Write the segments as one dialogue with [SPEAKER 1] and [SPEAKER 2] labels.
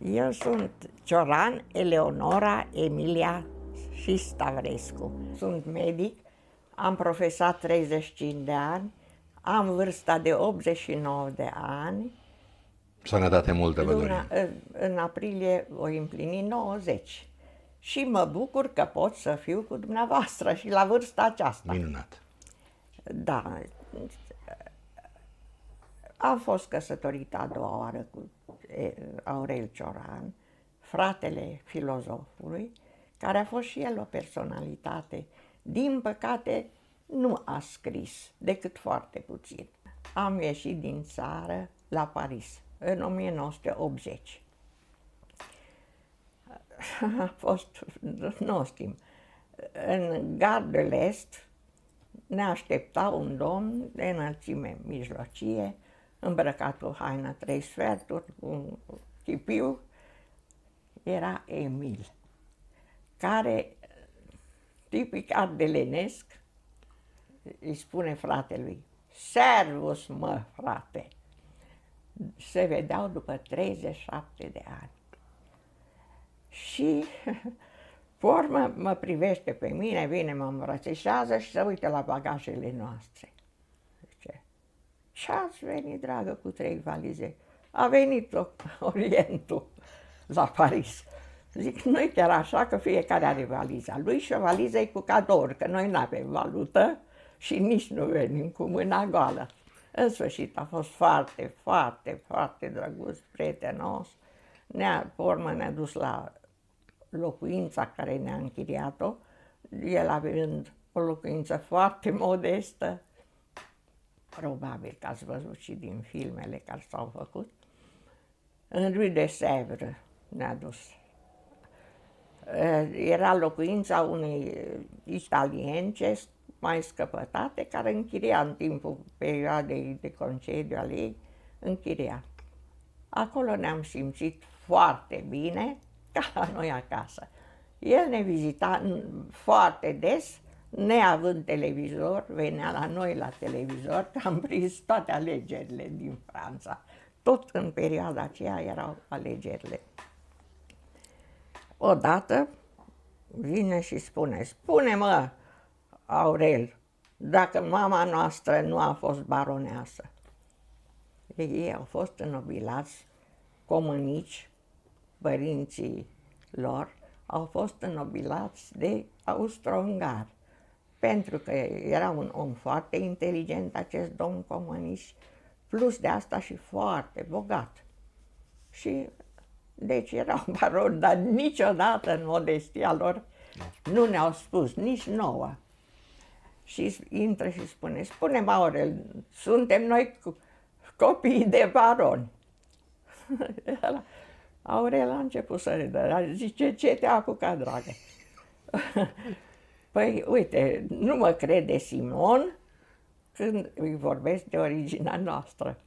[SPEAKER 1] Eu sunt Cioran Eleonora Emilia și Stavrescu. Sunt medic, am profesat 35 de ani, am vârsta de 89 de ani.
[SPEAKER 2] Sănătate multă vă dorim.
[SPEAKER 1] În aprilie voi împlini 90 și mă bucur că pot să fiu cu dumneavoastră și la vârsta aceasta.
[SPEAKER 2] Minunat.
[SPEAKER 1] Da, am fost căsătorită a doua oară cu Aurel Cioran, fratele filozofului, care a fost și el o personalitate. Din păcate, nu a scris, decât foarte puțin. Am ieșit din țară la Paris în 1980. A fost, nu știm, în Gare de l'Est ne aștepta un domn de înălțime mijlocie, îmbrăcat cu haină 3 sferturi, cu un chipiu. Era Emil, care, tipic ardelenesc, îi spune fratelui: "Servus, mă, frate!" Se vedeau după 37 de ani. Și pe urmă mă privește pe mine, vine, mă îmbrățișează și se uită la bagajele noastre. Zice: "Ce ați venit, dragă, cu 3 valize? A venit Orientul la Paris." Zic: "Nu-i chiar așa, că fiecare are valiza lui și o valiză e cu cadouri, că noi nu avem valută și nici nu venim cu mâna goală." În sfârșit a fost foarte, foarte, foarte drăguț, prietenos. Pe urmă ne-a dus la locuința care ne-a închiriat-o, el având o locuință foarte modestă. Probabil că ați văzut și din filmele care s-au făcut. În Rue de Sèvres ne-a dus. Era locuința unei italience mai scăpătate, care închiria în timpul perioadei de concediu al ei, închiria. Acolo ne-am simțit foarte bine, ca la noi acasă. El ne vizita foarte des, neavând televizor, venea la noi la televizor, că am prins toate alegerile din Franța. Tot în perioada aceea erau alegerile. Odată vine și spune: "Spune-mă, Aurel, dacă mama noastră nu a fost baroneasă." Ei au fost înnobilați, comănici, părinții lor au fost înnobilați de austro-ungari, pentru că era un om foarte inteligent, acest domn comănici, plus de asta și foarte bogat. Și deci erau baroni, dar niciodată în modestia lor nu ne-au spus, nici nouă. Și intră și spune: "Spune-mă, Aurel, suntem noi copiii de baroni." Aurel a început să râdă, zice: "Ce te-a apucat, dragă?" "Păi, uite, nu mă crede Simon când îi vorbesc de originea noastră."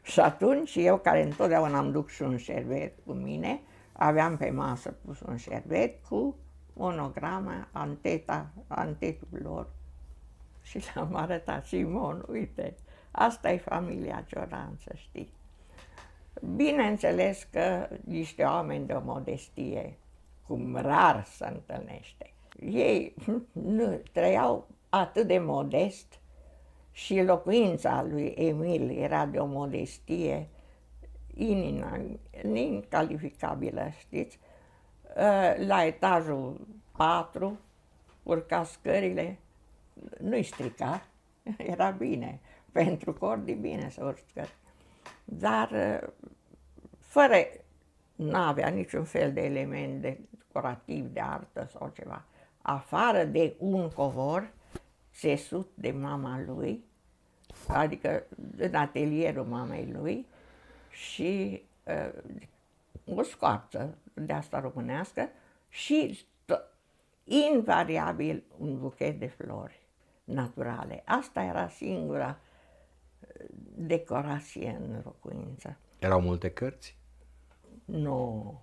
[SPEAKER 1] Și atunci eu, care întotdeauna îmi duc și un șerbet cu mine, aveam pe masă pus un șerbet cu monograma, antetul lor. Și le-am arătat: "Simon, uite, asta e familia Cioran, să știi." Bineînțeles că niște oameni de o modestie, cum rar se întâlnește. Ei nu trăiau atât de modest și locuința lui Emil era de o modestie incalificabilă, știți? La etajul 4 urca scările, nu-i strica, era bine, pentru cordi bine să urci scări. Dar fără, n-avea niciun fel de element decorativ, de artă sau ceva, afară de un covor țesut de mama lui, adică în atelierul mamei lui, și o scoarță de asta românească și invariabil un buchet de flori naturale. Asta era singura decorație în locuință.
[SPEAKER 2] Erau multe cărți?
[SPEAKER 1] Nu,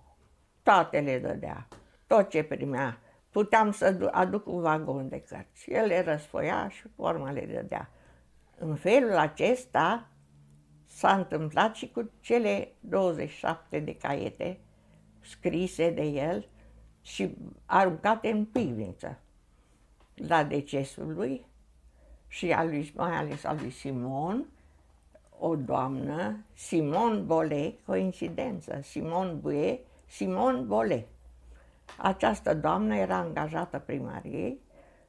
[SPEAKER 1] toate le dădea, tot ce primea. Puteam să aduc un vagon de cărți. El le răsfoia și pe urmă le dădea. În felul acesta s-a întâmplat și cu cele 27 de caiete scrise de el și aruncate în pivniță. La decesul lui și mai ales al lui Simon, o doamnă, Simon Bole, coincidență, Simon Bue, Simon Bole. Această doamnă era angajată primăriei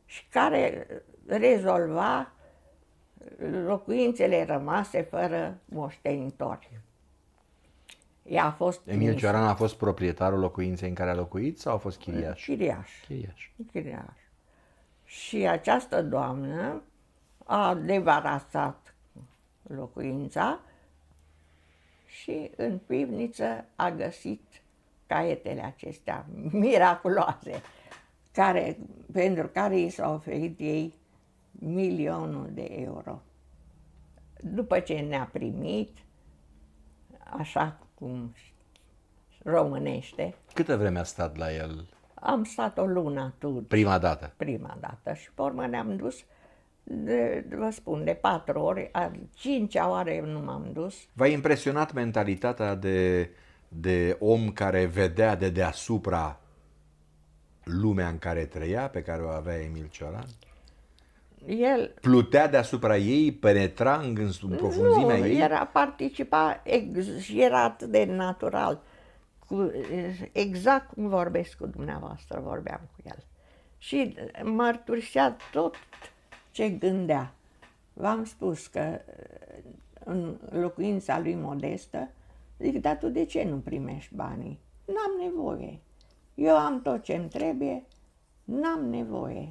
[SPEAKER 1] și care rezolva locuințele rămase fără moștenitori. Ea a fost
[SPEAKER 2] Emil Cioran a fost proprietarul locuinței în care a locuit sau a fost chiriaș?
[SPEAKER 1] chiriaș.
[SPEAKER 2] Chiriaș.
[SPEAKER 1] Și această doamnă a debarasat locuința și în pivniță a găsit caietele acestea miraculoase, pentru care i s-a oferit ei 1.000.000 de euro. După ce ne-a primit, așa cum românește,
[SPEAKER 2] Câtă vreme a stat la el
[SPEAKER 1] am stat o lună atunci.
[SPEAKER 2] prima dată?
[SPEAKER 1] Prima dată și pe urmă ne-am dus, vă spun, de 4 ori, a 5-a oară nu m-am dus.
[SPEAKER 2] V-a impresionat mentalitatea de om care vedea de deasupra lumea în care trăia, pe care o avea Emil Cioran?
[SPEAKER 1] El
[SPEAKER 2] Plutea deasupra ei, penetra în profunzimea ei?
[SPEAKER 1] participa, era atât de natural, exact cum vorbesc cu dumneavoastră, vorbeam cu el. Și mărturisea tot ce gândea. V-am spus că în locuința lui modestă, zic, dar tu de ce nu primești banii? N-am nevoie. Eu am tot ce-mi trebuie, n-am nevoie.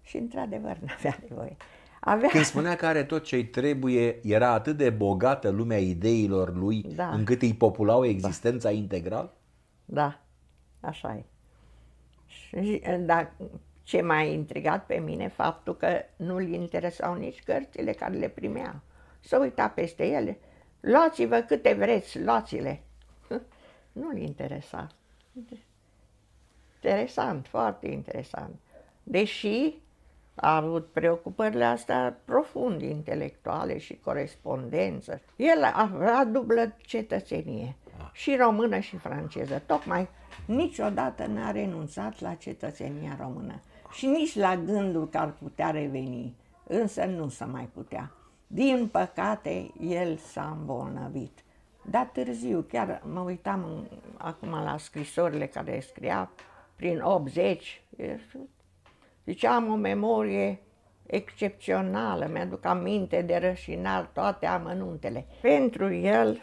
[SPEAKER 1] Și într-adevăr n-avea nevoie.
[SPEAKER 2] Când spunea că are tot ce-i trebuie, era atât de bogată lumea ideilor lui,
[SPEAKER 1] Da.
[SPEAKER 2] încât îi populau existența integral?
[SPEAKER 1] Da, așa e. Și, dar ce m-a intrigat pe mine, faptul că nu-l interesau nici cărțile care le primea. Să uita peste ele. Luați-vă câte vreți, luați-le. Nu-l interesa. Interesant, foarte interesant. Deși a avut preocupările astea profund intelectuale și corespondență. El avea dublă cetățenie, și română și franceză. Tocmai niciodată n-a renunțat la cetățenia română și nici la gândul că ar putea reveni, însă nu se mai putea. Din păcate, el s-a îmbolnăvit. Dar târziu, chiar mă uitam acum la scrisorile care scria prin 80, zicea, am o memorie excepțională, mi-aduc aminte de Rășinar toate amănuntele. Pentru el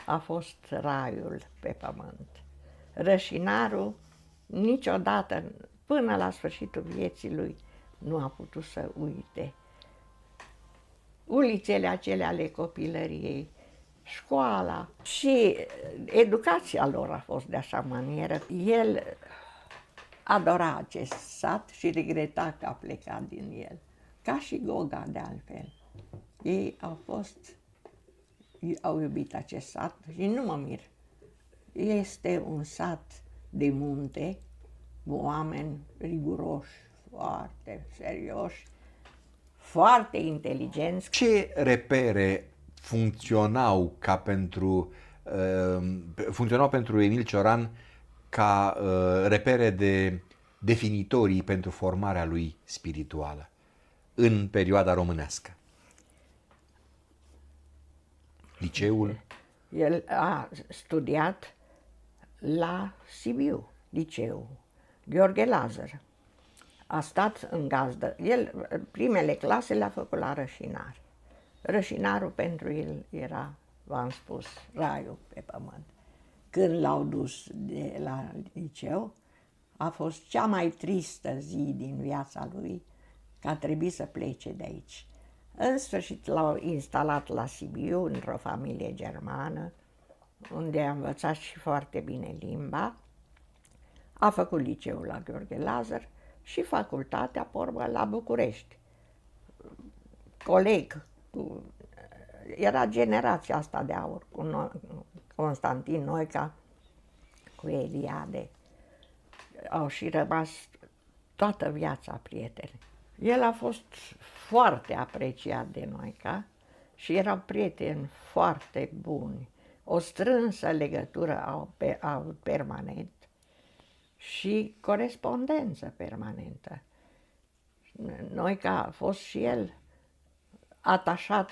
[SPEAKER 1] a fost raiul pe pământ. Rășinarul niciodată, până la sfârșitul vieții lui, nu a putut să uite. Ulițele acelea ale copilăriei, școala și educația lor a fost de așa manieră. El adora acest sat și regreta că a plecat din el, ca și Goga de altfel. Ei au iubit acest sat și nu mă mir. Este un sat de munte, oameni riguroși, foarte serioși, foarte inteligenți.
[SPEAKER 2] Ce repere funcționau pentru Emil Cioran ca repere definitorii pentru formarea lui spirituală în perioada românească? Liceul?
[SPEAKER 1] El a studiat la Sibiu, liceu, Gheorghe Lazar. A stat în gazdă. El primele clase le-a făcut la Rășinar. Rășinarul pentru el era, v-am spus, raiul pe pământ. Când l-au dus de la liceu, a fost cea mai tristă zi din viața lui, că a trebuit să plece de aici. În sfârșit l-au instalat la Sibiu, într-o familie germană, unde a învățat și foarte bine limba. A făcut liceul la Gheorghe Lazar și facultatea, pe urmă, la București. Coleg, era generația asta de aur, cu Constantin Noica, cu Eliade. Au și rămas toată viața prieteni. El a fost foarte apreciat de Noica și erau prieteni foarte buni, o strânsă legătură au permanent și corespondență permanentă. Noi că a fost și el atașat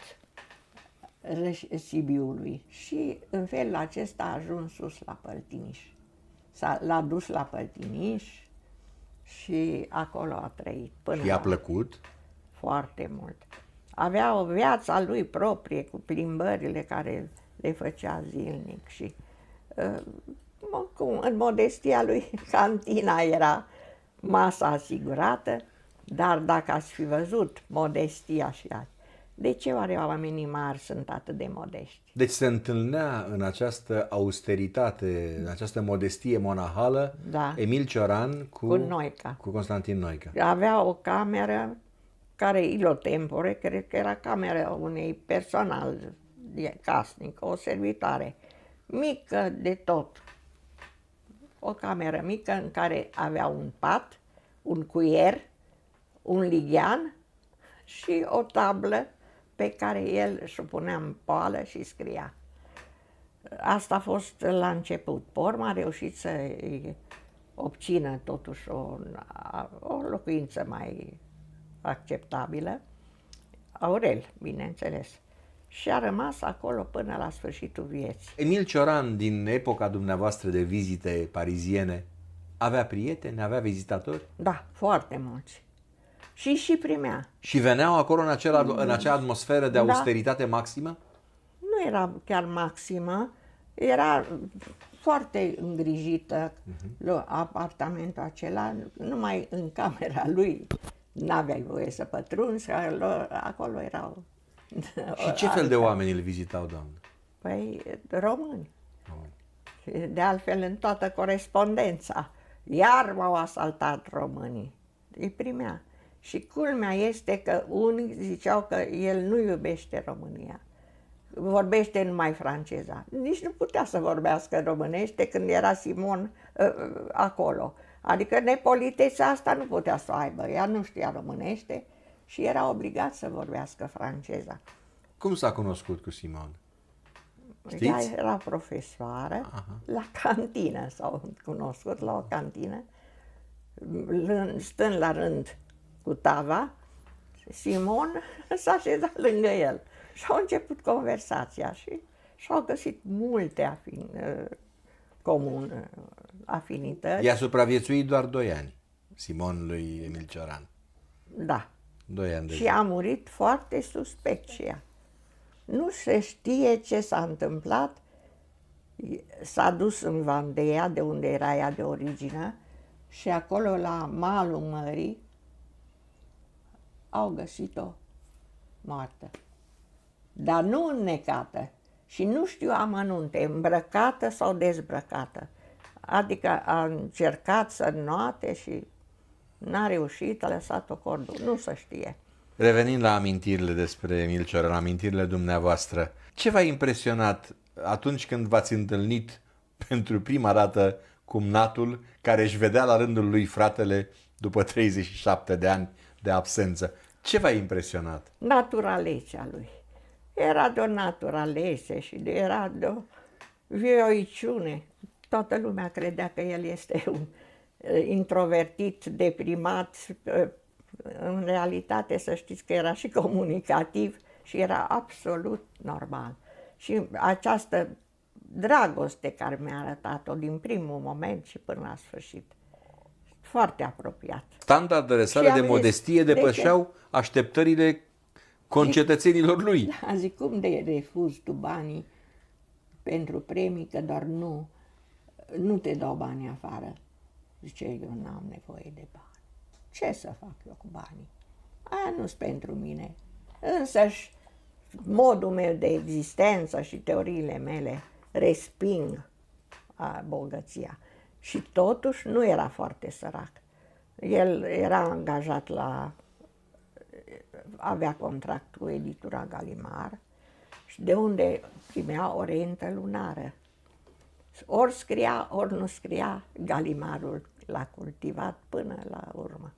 [SPEAKER 1] Sibiului și în felul acesta a ajuns sus la Păltiniș. L-a dus la Păltiniș și acolo a trăit.
[SPEAKER 2] Și i-a plăcut?
[SPEAKER 1] Foarte mult. Avea o viață a lui proprie cu plimbările care le făcea zilnic și în modestia lui cantina era masa asigurată, dar dacă ați fi văzut modestia și de ce oare oamenii mari sunt atât de modești?
[SPEAKER 2] Deci se întâlnea în această austeritate, în această modestie monahală,
[SPEAKER 1] Da.
[SPEAKER 2] Emil Cioran
[SPEAKER 1] Cu Noica.
[SPEAKER 2] cu Constantin Noica.
[SPEAKER 1] Avea o cameră care ilotempore, cred că era camera unei personal casnic, o servitoare, mică de tot. O cameră mică în care avea un pat, un cuier, un lighean și o tablă pe care el își punea în poală și scria. Asta a fost la început. Pe urmă a reușit să obțină totuși o locuință mai acceptabilă, Aurel, bineînțeles, și a rămas acolo până la sfârșitul vieții.
[SPEAKER 2] Emil Cioran, din epoca dumneavoastră de vizite pariziene, avea prieteni, avea vizitatori?
[SPEAKER 1] Da, foarte mulți. Și primea.
[SPEAKER 2] Și veneau acolo în acea atmosferă de austeritate maximă?
[SPEAKER 1] Nu era chiar maximă, era foarte îngrijită apartamentul acela, numai în camera lui n-aveai voie să pătrunzi, acolo erau...
[SPEAKER 2] Și ce fel de oameni îl vizitau, doamnă?
[SPEAKER 1] Păi, români. De altfel, în toată corespondența, iar m-au asaltat românii. Îi primea. Și culmea este că unii ziceau că el nu iubește România. Vorbește numai franceza. Nici nu putea să vorbească românește când era Simon acolo. Adică nepolitețea asta nu putea să o aibă. Ea nu știa românește și era obligat să vorbească franceza.
[SPEAKER 2] Cum s-a cunoscut cu Simon? Știți?
[SPEAKER 1] Ea era profesoară. La cantină s-au cunoscut, la o cantină, stând la rând cu tava, Simon s-a așezat lângă el și au început conversația și și-au găsit multe afinități.
[SPEAKER 2] I-a supraviețuit doar 2 ani, Simon lui Emil Cioran.
[SPEAKER 1] Da.
[SPEAKER 2] 2 ani de
[SPEAKER 1] Și a murit foarte suspect și ea. Nu se știe ce s-a întâmplat. S-a dus în Vandea, de unde era ea de origine, și acolo, la malul mării, au găsit-o moartă. Dar nu înnecată și nu știu amănunte, îmbrăcată sau dezbrăcată. Adică a încercat să înnoate și n-a reușit, a lăsat-o cordul, nu se știe.
[SPEAKER 2] Revenind la amintirile despre Emil Cioran, amintirile dumneavoastră, ce v-a impresionat atunci când v-ați întâlnit pentru prima dată cumnatul care își vedea la rândul lui fratele după 37 de ani de absență? Ce v-a impresionat?
[SPEAKER 1] Naturalețea lui. Era de o naturalețe și era de o vioiciune. Toată lumea credea că el este un introvertit, deprimat. În realitate, să știți că era și comunicativ și era absolut normal. Și această dragoste care mi-a arătat-o din primul moment și până la sfârșit, foarte apropiat.
[SPEAKER 2] Standardele sale de modestie depășeau așteptările concetățenilor lui.
[SPEAKER 1] Da, zic, cum de refuzi tu banii pentru premii, că doar nu te dau banii afară. Zice, eu n-am nevoie de bani. Ce să fac eu cu banii? Aia nu-s pentru mine. Însăși modul meu de existență și teoriile mele resping bogăția. Și totuși nu era foarte sărac. El era angajat avea contract cu editura Galimar, și de unde primea o rentă lunară. Ori scria, ori nu scria, Galimarul l-a cultivat până la urmă.